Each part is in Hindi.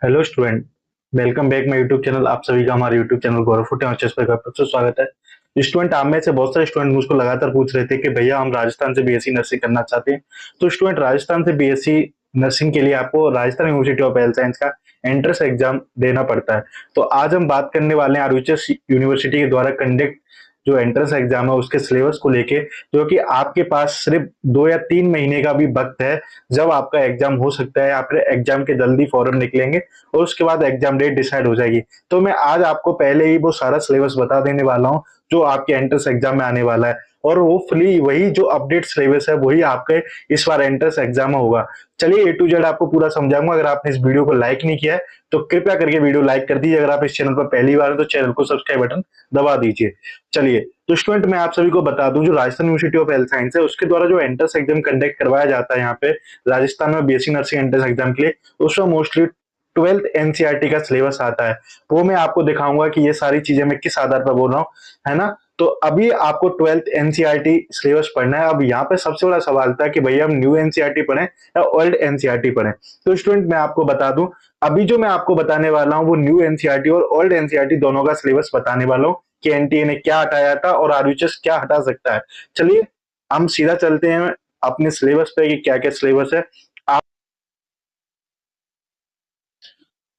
Hello student. Welcome back my YouTube channel. आप सभी का हमारे यूट्यूब चैनल गौरव फुटे पर आपका स्वागत है। स्टूडेंट, आप में से बहुत सारे स्टूडेंट मुझको लगातार पूछ रहे थे कि भैया हम राजस्थान से बीएससी नर्सिंग करना चाहते हैं। तो स्टूडेंट, राजस्थान से बीएससी नर्सिंग के लिए आपको Rajasthan university of health science का एंट्रेंस एग्जाम देना पड़ता है। तो आज हम बात करने वाले हैं आरयूएच यूनिवर्सिटी के द्वारा कंडक्ट जो एंट्रेंस एग्जाम है उसके सिलेबस को लेके, जो कि आपके पास सिर्फ 2 या 3 महीने का भी वक्त है जब आपका एग्जाम हो सकता है। आपके एग्जाम के जल्दी फॉर्म निकलेंगे और उसके बाद एग्जाम डेट डिसाइड हो जाएगी। तो मैं आज आपको पहले ही वो सारा सिलेबस बता देने वाला हूँ जो आपके एंट्रेंस एग्जाम में आने वाला है, और वो फुली वही जो अपडेट सिलेबस है वही आपके इस बार एंट्रेंस एग्जाम में होगा। चलिए ए टू जेड आपको पूरा समझाऊंगा। अगर आपने इस वीडियो को लाइक नहीं किया है तो कृपया करके वीडियो लाइक कर दीजिए। अगर आप इस चैनल पर पहली बार है तो चैनल को सब्सक्राइब बटन दबा दीजिए। चलिए, तो स्टूडेंट मैं आप सभी को बता दूं, जो Rajasthan university of health science है उसके द्वारा जो एंट्रेंस एग्जाम कंडक्ट करवाया जाता है यहाँ पे राजस्थान में बीएससी नर्सिंग एंट्रेंस एग्जाम के लिए, उसमें मोस्टली 12th एनसीईआरटी का सिलेबस आता है। वो मैं आपको दिखाऊंगा कि ये सारी चीजें मैं किस आधार पर बोल रहा हूँ, है ना। तो अभी आपको 12th एनसीईआरटी सिलेबस पढ़ना है। अब यहाँ पे सबसे बड़ा सवाल था कि भैया हम न्यू एनसीईआरटी पढ़ें या ओल्ड एनसीईआरटी पढ़ें। तो स्टूडेंट मैं आपको बता दूं, अभी जो मैं आपको बताने वाला हूँ वो न्यू एनसीईआरटी और ओल्ड एनसीईआरटी दोनों का सिलेबस बताने वाला हूँ कि एनटीए ने क्या हटाया था और आरयूएच क्या हटा सकता है। चलिए हम सीधा चलते हैं अपने सिलेबस पे कि क्या क्या सिलेबस है।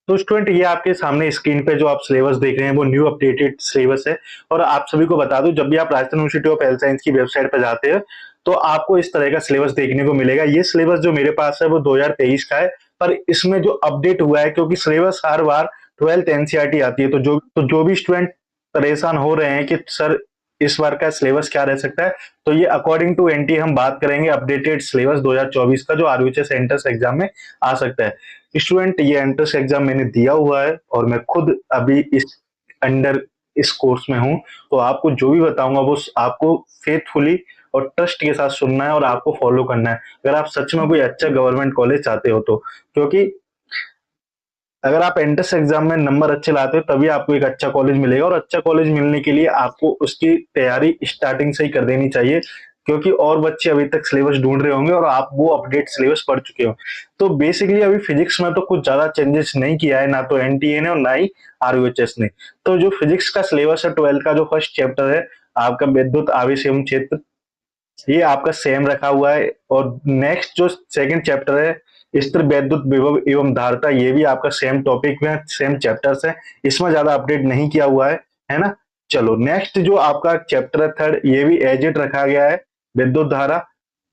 तो स्टूडेंट ये आपके सामने स्क्रीन पे जो आप सिलेबस देख रहे हैं वो न्यू अपडेटेड सिलेबस है। और आप सभी को बता दूं, जब भी आप Rajasthan university of health science की वेबसाइट पर जाते हैं तो आपको इस तरह का सिलेबस देखने को मिलेगा। ये सिलेबस जो मेरे पास है वो 2023 का है, पर इसमें जो अपडेट हुआ है, क्योंकि सिलेबस हर बार 12th एनसीईआरटी आती है, तो जो भी स्टूडेंट परेशान हो रहे हैं कि सर इस बार का सिलेबस क्या रह सकता है, तो ये अकॉर्डिंग टू एनटी हम बात करेंगे अपडेटेड सिलेबस 2024 का जो आरयूएच एंट्रेंस एग्जाम में आ सकता है। स्टूडेंट ये एंट्रेंस एग्जाम मैंने दिया हुआ है और मैं खुद अभी इस कोर्स में हूँ। तो आपको जो भी बताऊंगा वो आपको फेथफुली और ट्रस्ट के साथ सुनना है और आपको फॉलो करना है, अगर आप सच में कोई अच्छा गवर्नमेंट कॉलेज चाहते हो तो। क्योंकि अगर आप एंट्रेंस एग्जाम में नंबर अच्छे लाते हो तभी आपको एक अच्छा कॉलेज मिलेगा, और अच्छा कॉलेज मिलने के लिए आपको उसकी तैयारी स्टार्टिंग से ही कर देनी चाहिए, क्योंकि और बच्चे अभी तक सिलेबस ढूंढ रहे होंगे और आप वो अपडेट सिलेबस पढ़ चुके हो। तो बेसिकली अभी फिजिक्स में तो कुछ ज्यादा चेंजेस नहीं किया है, ना तो एनटीए ने और ना ही आरयूएचएस ने। तो जो फिजिक्स का सिलेबस है 12 का, जो फर्स्ट चैप्टर है आपका विद्युत आवेश एवं क्षेत्र, ये आपका सेम रखा हुआ है। और नेक्स्ट जो सेकंड चैप्टर है स्थिर वैद्युत विभव एवं धारिता, ये भी आपका सेम टॉपिक में सेम चैप्टर्स है, इसमें ज्यादा अपडेट नहीं किया हुआ है ना। चलो नेक्स्ट जो आपका चैप्टर है थर्ड, ये भी एज इट रखा गया है, विद्युत धारा।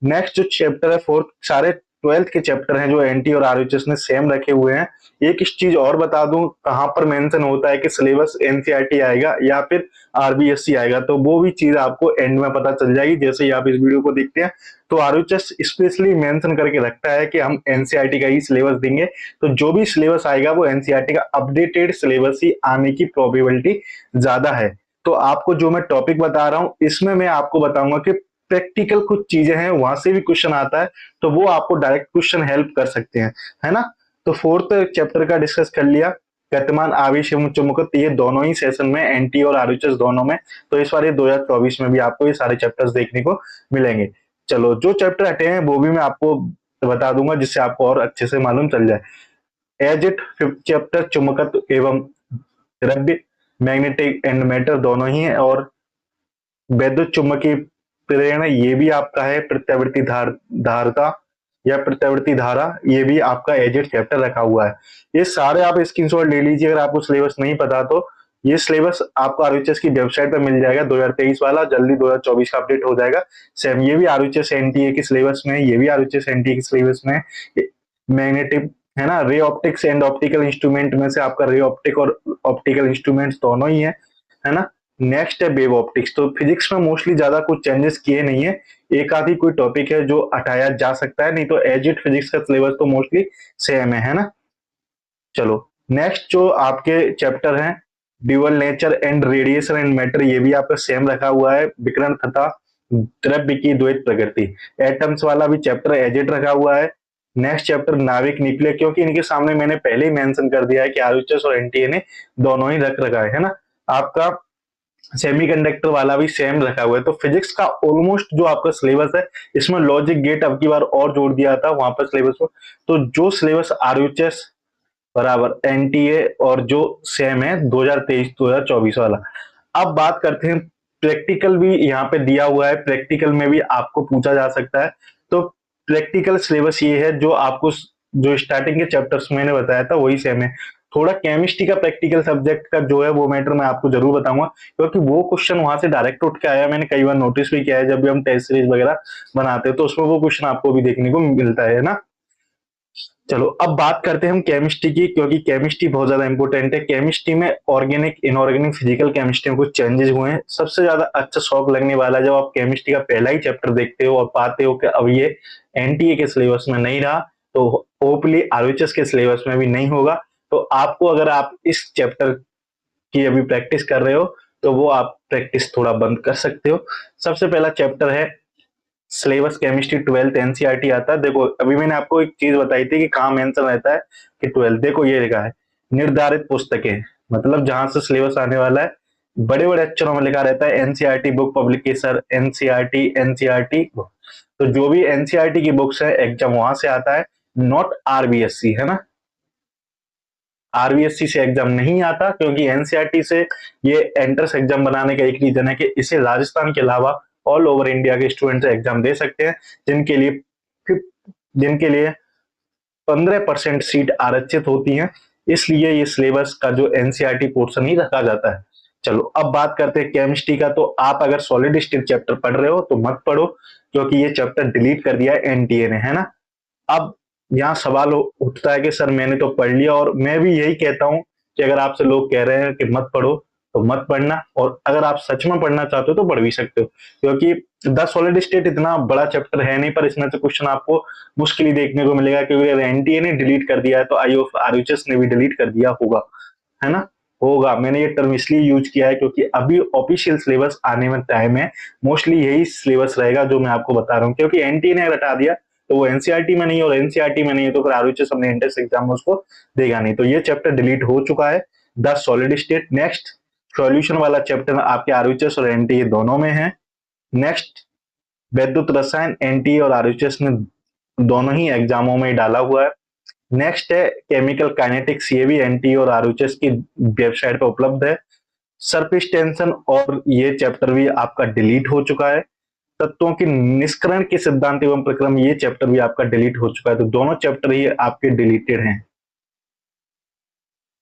नेक्स्ट जो चैप्टर है फोर्थ, सारे 12th के चैप्टर हैं जो एनटी और आरएचएस ने सेम रखे हुए हैं। एक चीज और बता दूं, कहां पर मेंशन होता है कि सिलेबस एनसीईआरटी आएगा या फिर आरबीएससी आएगा, तो वो भी चीज आपको एंड में पता चल जाएगी जैसे ही आप इस वीडियो को देखते हैं। तो आरएचएस स्पेशली मेंशन करके रखता है कि हम एनसीईआरटी का ही सिलेबस देंगे, तो जो भी सिलेबस आएगा वो एनसीईआरटी का अपडेटेड सिलेबस ही आने की प्रोबेबिलिटी ज्यादा है। तो आपको जो मैं टॉपिक बता रहा हूं इसमें मैं आपको बताऊंगा कि प्रैक्टिकल कुछ चीजें हैं वहां से भी क्वेश्चन आता है, तो वो आपको डायरेक्ट क्वेश्चन हेल्प कर सकते हैं, है ना। तो फोर्थ चैप्टर का डिस्कस कर लिया, गतिमान आवेश एवं चुंबकत्व, ये दोनों ही सेशन में एनटी और आरएचएस दोनों में। तो इस बार ये 2024 में भी आपको ये सारे चैप्टर्स देखने को मिलेंगे। चलो जो चैप्टर हटे हैं वो भी मैं आपको बता दूंगा जिससे आपको और अच्छे से मालूम चल जाए। एज इट फिफ्थ चैप्टर चुंबकत्व एवं द्रव्य, मैग्नेटिक एंड मैटर दोनों ही है। और वैद्युत चुंबकीय प्रेरण ये भी आपका है, प्रत्यावर्ती धारता या प्रत्यावर्ती धारा, ये भी आपका एजेड चैप्टर रखा हुआ है। ये सारे आप स्क्रीनशॉट ले लीजिए। अगर आपको सिलेबस नहीं पता तो ये सिलेबस आपको आरयूएचएस की वेबसाइट पर मिल जाएगा, 2023 वाला जल्दी 2024 का अपडेट हो जाएगा। सेम ये भी आरयूएचएस एनटीए के सिलेबस में, ये भी आरयूएचएस एनटीए के सिलेबस में। मैग्नेटिक, है ना, ray optics and optical instrument में से आपका रे ऑप्टिक और ऑप्टिकल इंस्ट्रूमेंट्स दोनों ही है ना। नेक्स्ट है वेव ऑप्टिक्स। तो फिजिक्स में मोस्टली ज्यादा कुछ चेंजेस किए नहीं है, एक आधी कोई टॉपिक है जो हटाया जा सकता है, नहीं तो एज इट फिजिक्स का सिलेबस तो मोस्टली सेम है ना। चलो नेक्स्ट जो आपके चैप्टर हैं dual nature and radiation and matter, ये भी आपका सेम रखा हुआ है, विकिरण तथा द्रव्य की द्वैत प्रकृति। एटम्स वाला भी चैप्टर एज इट रखा हुआ है। नेक्स्ट चैप्टर नाविक न्यूक्लियर, क्योंकि इनके सामने मैंने पहले ही मेंशन कर दिया है कि आरयूएचएस और एनटीए ने दोनों ही रख रखा है ना। आपका सेमीकंडक्टर वाला भी सेम रखा हुआ है। तो फिजिक्स का ऑलमोस्ट जो आपका सिलेबस है, इसमें लॉजिक गेट अब की बार और जोड़ दिया था वहां पर सिलेबस को। तो जो सिलेबस आरयूएचएस बराबर एनटीए और जो सेम है 2023-2024 वाला। अब बात करते हैं प्रैक्टिकल भी यहाँ पे दिया हुआ है, प्रैक्टिकल में भी आपको पूछा जा सकता है। तो प्रैक्टिकल सिलेबस ये है जो आपको जो स्टार्टिंग के चैप्टर्स मैंने बताया था वही सेम है। थोड़ा केमिस्ट्री का प्रैक्टिकल सब्जेक्ट का जो है वो मैटर मैं आपको जरूर बताऊंगा, क्योंकि वो क्वेश्चन वहां से डायरेक्ट उठ के आया, मैंने कई बार नोटिस भी किया है जब भी हम टेस्ट सीरीज वगैरह बनाते हैं तो उसमें वो क्वेश्चन आपको भी देखने को मिलता है ना। चलो अब बात करते हैं हम केमिस्ट्री की, क्योंकि केमिस्ट्री बहुत ज्यादा इंपॉर्टेंट है। केमिस्ट्री में ऑर्गेनिक, इनऑर्गेनिक, फिजिकल केमिस्ट्री में कुछ चेंजेस हुए हैं। सबसे ज्यादा अच्छा शौक लगने वाला है जब आप केमिस्ट्री का पहला ही चैप्टर देखते हो और पाते हो कि अब ये एनटीए के सिलेबस में नहीं रहा, तो होपफुली आरएचएस के सिलेबस में भी नहीं होगा। तो आपको, अगर आप इस चैप्टर की अभी प्रैक्टिस कर रहे हो तो वो आप प्रैक्टिस थोड़ा बंद कर सकते हो। सबसे पहला चैप्टर है सिलेबस केमिस्ट्री 12th एनसीईआरटी आता है। देखो अभी मैंने आपको एक चीज बताई थी कि कहाँ मेंशन रहता है कि 12th, देखो ये लिखा है निर्धारित पुस्तकें, मतलब जहां से सिलेबस आने वाला है बड़े बड़े अक्षरों में लिखा रहता है NCERT book publication, NCERT book. तो जो भी एनसीईआरटी की बुक्स है एग्जाम वहां से आता है, नॉट आरबीएससी, है ना। आरबीएससी से एग्जाम नहीं आता, क्योंकि एनसीईआरटी से ये एंट्रेंस एग्जाम बनाने का एक रीजन है कि इसे राजस्थान के अलावा ऑल ओवर इंडिया के स्टूडेंट एग्जाम दे सकते हैं, जिनके लिए जिनके लिए 15% सीट आरक्षित होती हैं। इसलिए ये सिलेबस का जो एनसीईआरटी पोर्शन ही रखा जाता है। चलो अब बात करते हैं केमिस्ट्री का। तो आप अगर सॉलिड स्टेट चैप्टर पढ़ रहे हो तो मत पढ़ो, क्योंकि ये चैप्टर डिलीट कर दिया है एनटीए ने, है ना। अब यहाँ सवाल उठता है कि सर मैंने तो पढ़ लिया, और मैं भी यही कहता हूँ कि अगर आपसे लोग कह रहे हैं कि मत पढ़ो तो मत पढ़ना, और अगर आप सच में पढ़ना चाहते हो तो पढ़ भी सकते हो, क्योंकि द सॉलिड स्टेट इतना बड़ा चैप्टर है नहीं, पर इसमें से क्वेश्चन आपको मुश्किल ही देखने को मिलेगा, क्योंकि अगर एनटीए ने डिलीट कर दिया है तो आई ऑफ आरएचएस ने भी डिलीट कर दिया होगा, है ना। होगा, मैंने ये टर्म इसलिए यूज किया है क्योंकि अभी ऑफिशियल सिलेबस आने में टाइम है, मोस्टली यही सिलेबस रहेगा जो मैं आपको बता रहा हूँ, क्योंकि एनटीए ने हटा दिया तो वो एनसीईआरटी में नहीं, और एनसीईआरटी में नहीं है तो फिर आरएचएस अपने एंट्रेंस एग्जाम में उसको देगा नहीं। तो ये चैप्टर डिलीट हो चुका है, the solid state. Next solution वाला चैप्टर आपके आरएचएस और एनटीए दोनों में है। नेक्स्ट वैद्युत रसायन, एनटीए और आरएचएस ने दोनों ही एग्जामों में डाला हुआ है। नेक्स्ट है केमिकल काइनेटिक्स, ये भी एनटीए और आरएचएस की वेबसाइट पर उपलब्ध है। सरफेस टेंशन, और ये चैप्टर भी आपका डिलीट हो चुका है। तत्वों की निष्करण के सिद्धांत एवं प्रक्रम, ये चैप्टर भी आपका डिलीट हो चुका है। तो दोनों चैप्टर ही आपके डिलीटेड हैं।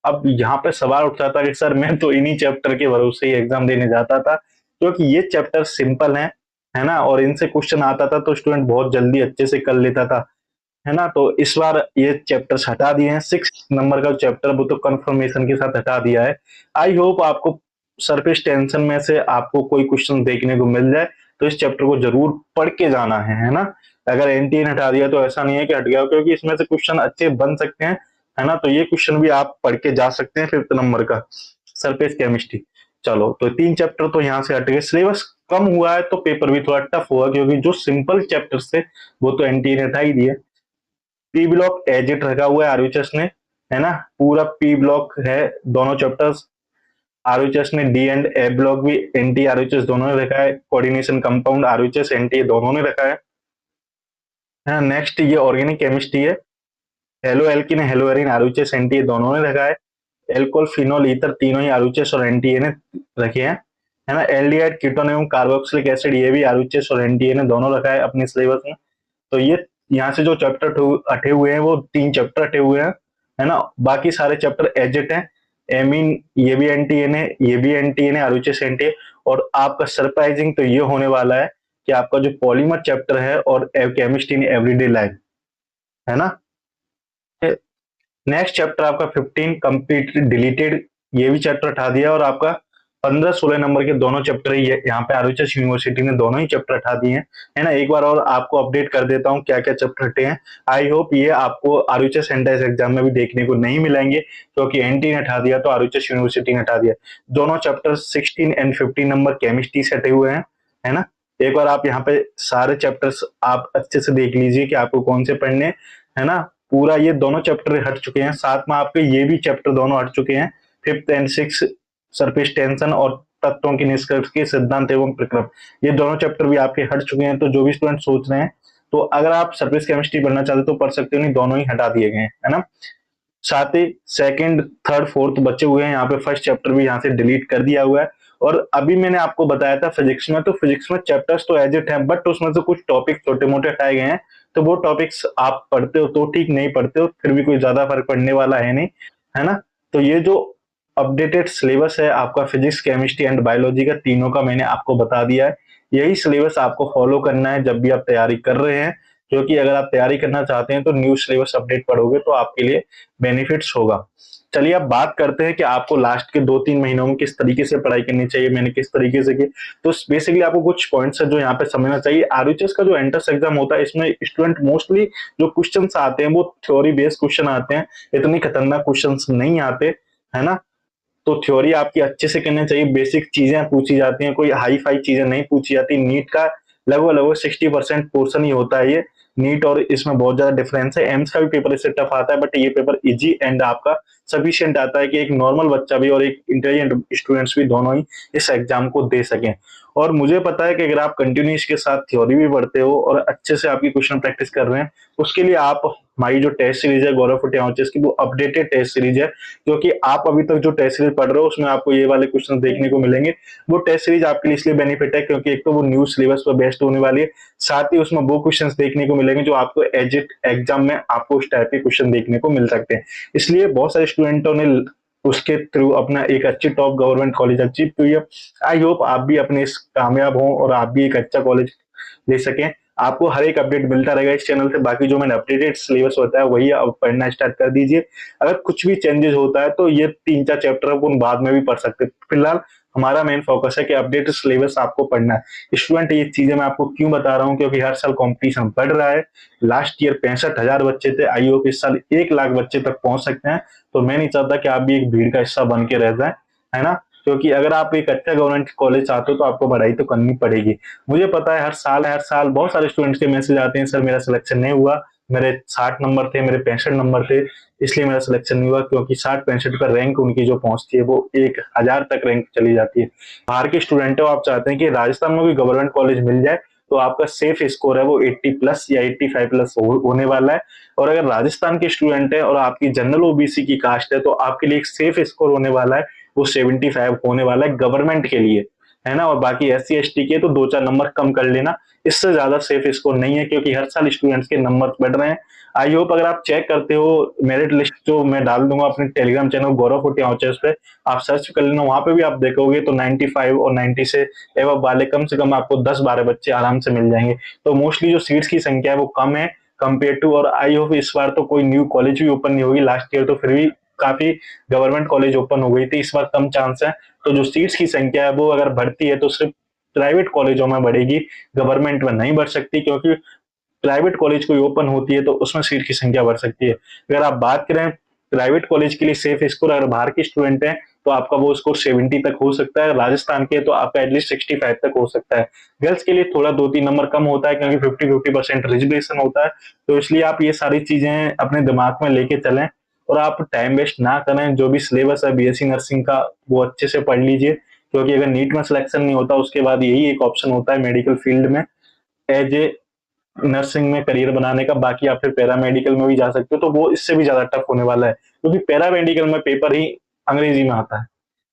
अब यहाँ पे सवाल उठता था कि सर मैं तो इन्हीं चैप्टर के भरोसे ही एग्जाम देने जाता था, क्योंकि ये चैप्टर सिंपल है ना, और इनसे क्वेश्चन आता था तो स्टूडेंट बहुत जल्दी अच्छे से कर लेता था, है ना। तो इस बार ये चैप्टर्स हटा दिए हैं। 6 नंबर का चैप्टर वो तो कंफर्मेशन के साथ हटा दिया है। आई होप आपको सरफेस टेंशन में से आपको कोई क्वेश्चन देखने को मिल जाए, तो इस चैप्टर को जरूर पढ़ के जाना है ना। अगर एनटीए ने हटा दिया तो ऐसा नहीं है कि हट गया, क्योंकि इसमें से क्वेश्चन अच्छे बन सकते हैं, है ना। तो ये क्वेश्चन भी आप पढ़ के जा सकते हैं 5th नंबर का सरफेस केमिस्ट्री। चलो तो 3 चैप्टर तो यहाँ से हट गए। सिलेबस कम हुआ है तो पेपर भी थोड़ा टफ हुआ, क्योंकि जो सिंपल चैप्टर्स थे वो तो एनटीए ने हटा ही दिए। पी ब्लॉक एजिट रखा हुआ है आरयूएचएस ने, है ना। पूरा पी ब्लॉक है दोनों चैप्टर्स। आरयूएचएस ने डी एंड ए ब्लॉक भी एनटी आरयूएचएस दोनों ने रखा है। कोऑर्डिनेशन कंपाउंड आरयूएचएस एनटी दोनों ने रखा है। नेक्स्ट ये ऑर्गेनिक केमिस्ट्री है। Hello alkene, hello arene, RUHS NT दोनों ने रखा है। एल्कोहल, फिनोल, ईथर तीनों ही आरयूएचएस और एनटीए ने रखे हैं, है ना। एल्डिहाइड, कीटोन एवं कार्बोक्सिलिक एसिड, ये भी आरयूएचएस और एनटीए ने दोनों रखा है अपने सिलेबस में। तो ये यहाँ से जो चैप्टर हटे हुए हैं वो 3 चैप्टर हटे हुए हैं, है ना। बाकी सारे चैप्टर एजेट हैं। एमीन ये भी एनटीए ने, ये भी एनटीए ने, आरयूएचएस एनटीए। और आपका सरप्राइजिंग तो ये होने वाला है कि आपका जो पॉलीमर चैप्टर है और केमिस्ट्री इन एवरीडे लाइफ, है ना। नेक्स्ट चैप्टर आपका 15 कंप्लीट डिलीटेड, ये भी चैप्टर हटा दिया, और आपका 15-16 नंबर के दोनों चैप्टर ही यहाँ पे आरयूएचएस यूनिवर्सिटी ने दोनों ही चैप्टर हटा दिए हैं, है ना। एक बार और आपको अपडेट कर देता हूँ क्या क्या चैप्टर हटे हैं। आई होप ये आपको आरयूएचएस एंट्रेंस एग्जाम में भी देखने को नहीं मिलेंगे, क्योंकि एनटी ने हटा दिया तो आरयूएचएस यूनिवर्सिटी ने हटा दिया। दोनों चैप्टर 16 एंड 15 नंबर केमिस्ट्री से हटे हुए हैं, है ना। एक बार आप यहाँ पे सारे चैप्टर्स आप अच्छे से देख लीजिए कि आपको कौन से पढ़ने, है ना। पूरा ये दोनों चैप्टर हट चुके हैं, साथ में आपके ये भी चैप्टर दोनों हट चुके हैं, 5th and 6th surface tension और तत्वों की निष्कर्ष के सिद्धांत एवं प्रक्रम, ये दोनों चैप्टर भी आपके हट चुके हैं। तो जो भी स्टूडेंट सोच रहे हैं तो अगर आप सरफेस केमिस्ट्री पढ़ना चाहते तो पढ़ सकते हो, नहीं दोनों ही हटा दिए गए हैं, है ना। साथ ही सेकंड, थर्ड, फोर्थ बचे हुए हैं, यहाँ पे फर्स्ट चैप्टर भी यहाँ से डिलीट कर दिया हुआ है। और अभी मैंने आपको बताया था फिजिक्स में, तो फिजिक्स में चैप्टर्स तो एज इट है, बट उसमें से कुछ टॉपिक छोटे मोटे हटाए गए हैं। तो वो टॉपिक्स आप पढ़ते हो तो ठीक, नहीं पढ़ते हो फिर भी कोई ज्यादा फर्क पड़ने वाला है नहीं, है ना। तो ये जो अपडेटेड सिलेबस है आपका फिजिक्स, केमिस्ट्री एंड बायोलॉजी का, तीनों का मैंने आपको बता दिया है। यही सिलेबस आपको फॉलो करना है जब भी आप तैयारी कर रहे हैं, क्योंकि अगर आप तैयारी करना चाहते हैं तो न्यू सिलेबस अपडेट पढ़ोगे तो आपके लिए बेनिफिट्स होगा। चलिए अब बात करते हैं कि आपको लास्ट के 2-3 महीनों में किस तरीके से पढ़ाई करनी चाहिए, मैंने किस तरीके से की। तो बेसिकली आपको कुछ पॉइंट्स है जो यहाँ पे समझना चाहिए। आरयूएचएस का जो एंट्रेंस एग्जाम होता है, इसमें स्टूडेंट मोस्टली जो क्वेश्चंस आते हैं वो थ्योरी बेस्ड क्वेश्चन आते हैं, इतनी खतरनाक क्वेश्चंस नहीं आते, है ना। तो थ्योरी आपकी अच्छे से करनी चाहिए, बेसिक चीजें पूछी जाती हैं, कोई हाई फाई चीजें नहीं पूछी जाती। नीट का लगभग लगभग 60% पोर्शन ही होता है ये, नीट और इसमें बहुत ज्यादा डिफरेंस है। एम्स का भी पेपर इससे टफ आता है, बट ये पेपर इजी एंड आपका सफिशिएंट आता है कि एक नॉर्मल बच्चा भी और एक इंटेलिजेंट स्टूडेंट्स भी दोनों ही इस एग्जाम को दे सकें। और मुझे पता है कि अगर आप कंटिन्यू इसके साथ थ्योरी भी पढ़ते हो और अच्छे से आपकी क्वेश्चन प्रैक्टिस कर रहे हैं, उसके लिए आप हमारी जो टेस्ट सीरीज है गौरव फुटियाचेस की, वो अपडेटेड टेस्ट सीरीज है, क्योंकि आप अभी तक जो टेस्ट सीरीज पढ़ रहे हो उसमें आपको ये वाले क्वेश्चन देखने को मिलेंगे। वो टेस्ट सीरीज आपके लिए इसलिए बेनिफिट है क्योंकि एक तो वो न्यू सिलेबस पर बेस्ड होने वाली है, साथ ही उसमें वो क्वेश्चंस देखने को मिलेंगे जो आपको एजिट एग्जाम में आपको उस टाइप के क्वेश्चन देखने को मिल सकते हैं। इसलिए बहुत सारे स्टूडेंटों ने उसके थ्रू अपना एक अच्छी टॉप गवर्नमेंट कॉलेज अचीव की है। आई होप आप भी अपने इस कामयाब हो और आप भी एक अच्छा कॉलेज ले सकें। आपको हर एक अपडेट मिलता रहेगा इस चैनल से। बाकी जो मैंने अपडेटेड सिलेबस होता है वही आप पढ़ना स्टार्ट कर दीजिए। अगर कुछ भी चेंजेस होता है तो ये 3-4 चैप्टर अपन बाद में भी पढ़ सकते हैं। फिलहाल हमारा मेन फोकस है कि अपडेटेड सिलेबस आपको पढ़ना है। स्टूडेंट ये चीजें मैं आपको क्यों बता रहा हूँ, क्योंकि हर साल कंपटीशन बढ़ रहा है। लास्ट ईयर 65,000 बच्चे थे, आई होप इस साल 1 लाख बच्चे तक पहुंच सकते हैं। तो मैं नहीं चाहता कि आप भी एक भीड़ का हिस्सा बन के रह जाए, है ना। क्योंकि अगर आप एक अच्छा गवर्नमेंट कॉलेज चाहते हो तो आपको पढ़ाई तो करनी पड़ेगी। मुझे पता है हर साल बहुत सारे स्टूडेंट्स के मैसेज आते हैं, सर मेरा सिलेक्शन नहीं हुआ, मेरे 60 नंबर थे, मेरे 65 नंबर थे, इसलिए मेरा सिलेक्शन नहीं हुआ। क्योंकि 60-65 पर रैंक उनकी जो पहुंचती है वो 1000 तक रैंक चली जाती है। बाहर के स्टूडेंट हो, आप चाहते हैं कि राजस्थान में कोई गवर्नमेंट कॉलेज मिल जाए, तो आपका सेफ स्कोर है वो 80 प्लस या 85 प्लस होने वाला है। और अगर राजस्थान के स्टूडेंट है और आपकी जनरल ओबीसी की कास्ट है, तो आपके लिए एक सेफ स्कोर होने वाला है, वो 75 होने वाला है गवर्नमेंट के लिए, है ना। और बाकी SC ST के तो 2-4 नंबर कम कर लेना, इससे ज्यादा सेफ स्कोर नहीं है, क्योंकि हर साल स्टूडेंट्स के नंबर बढ़ रहे हैं। आई होप अगर आप चेक करते हो मेरिट लिस्ट जो मैं डाल दूंगा अपने टेलीग्राम चैनल गौरव फुटियाचेस पे, आप सर्च कर लेना, वहां पे भी आप देखोगे तो 95 और 90 से एवं वाले कम से कम आपको 10-12 बच्चे आराम से मिल जाएंगे। तो मोस्टली जो सीट्स की संख्या है वो कम है कंपेयर टू। और आई होप इस बार तो कोई न्यू कॉलेज भी ओपन नहीं होगी, लास्ट ईयर तो फिर भी काफी गवर्नमेंट कॉलेज ओपन हो गई थी, इस बार कम चांस है। तो जो सीट्स की संख्या है वो अगर बढ़ती है तो सिर्फ प्राइवेट कॉलेजों में बढ़ेगी, गवर्नमेंट में नहीं बढ़ सकती, क्योंकि प्राइवेट कॉलेज कोई ओपन होती है तो उसमें सीट की संख्या बढ़ सकती है। अगर आप बात करें प्राइवेट कॉलेज के लिए सेफ स्कोर, अगर बाहर के स्टूडेंट हैं तो आपका वो स्कोर 70 तक हो सकता है, राजस्थान के तो आपका एटलीस्ट 65 तक हो सकता है। गर्ल्स के लिए थोड़ा 2-3 नंबर कम होता है, क्योंकि 50-50% रिजर्वेशन होता है। तो इसलिए आप ये सारी चीजें अपने दिमाग में लेके चलें और आप टाइम वेस्ट ना करें। जो भी सिलेबस है BSc नर्सिंग का वो अच्छे से पढ़ लीजिए, क्योंकि अगर नीट में सिलेक्शन नहीं होता उसके बाद यही एक ऑप्शन होता है मेडिकल फील्ड में एज ए नर्सिंग में करियर बनाने का। बाकी आप फिर पैरामेडिकल में भी जा सकते हो, तो वो इससे भी ज्यादा टफ होने वाला है, क्योंकि पैरामेडिकल में पेपर ही अंग्रेजी में आता है,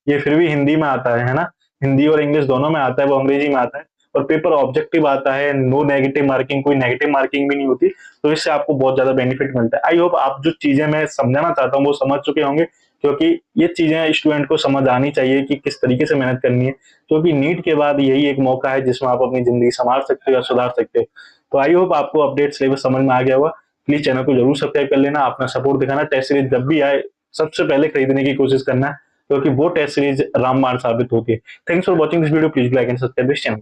ये फिर भी हिंदी में आता है ना। हिंदी और इंग्लिश दोनों में आता है, वो अंग्रेजी में आता है। और पेपर ऑब्जेक्टिव आता है, नो नेगेटिव मार्किंग, कोई नेगेटिव मार्किंग भी नहीं होती। तो इससे आपको बहुत ज्यादा बेनिफिट मिलता है। आई होप आप जो चीजें मैं समझाना चाहता हूँ वो समझ चुके होंगे, क्योंकि ये चीजें स्टूडेंट को समझ आनी चाहिए कि किस तरीके से मेहनत करनी है, क्योंकि नीट के बाद यही एक मौका है जिसमें आप अपनी जिंदगी संभाल सकते हो या सुधार सकते हो। तो आई होप आपको अपडेट सिलेबस समझ में आ गया होगा। प्लीज चैनल को जरूर सब्सक्राइब कर लेना, अपना सपोर्ट दिखाना। टेस्ट सीरीज जब भी आए सबसे पहले खरीदने की कोशिश करना, क्योंकि वो टेस्ट सीरीज रामबाण साबित होती है। Thanks for watching this video, please like and subscribe this channel.